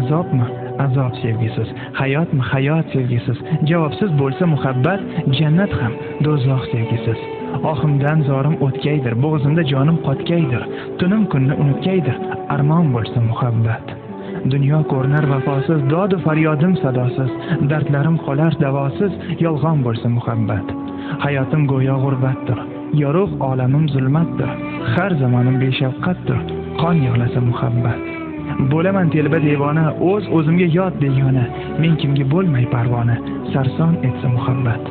Azobmi? Azob sevgisiz. Hayotmi? Hayot sevgisiz. Javobsiz bo'lsa muhabbat, jannat ham do'zax sevgisiz. Ohimdan zorim o'tkaydir, bo'g'zimda jonim qotgaydir, tunim kunni unutgaydir, armon bo'lsa muhabbat. Dunyo ko'rinar vafosiz, dodu faryodim sadosiz, dardlarim qolar davosiz, yolg'on bo'lsa muhabbat. Hayotim go'yo g'urbatdir, yorug' olamim zulmatdir, har zamonim beshafqatdir, qon yig'lasa muhabbat. Bo'laman telba devona, o'zimga yot begona, men kimga bo'lmay parvona, sarson etsa muhabbat.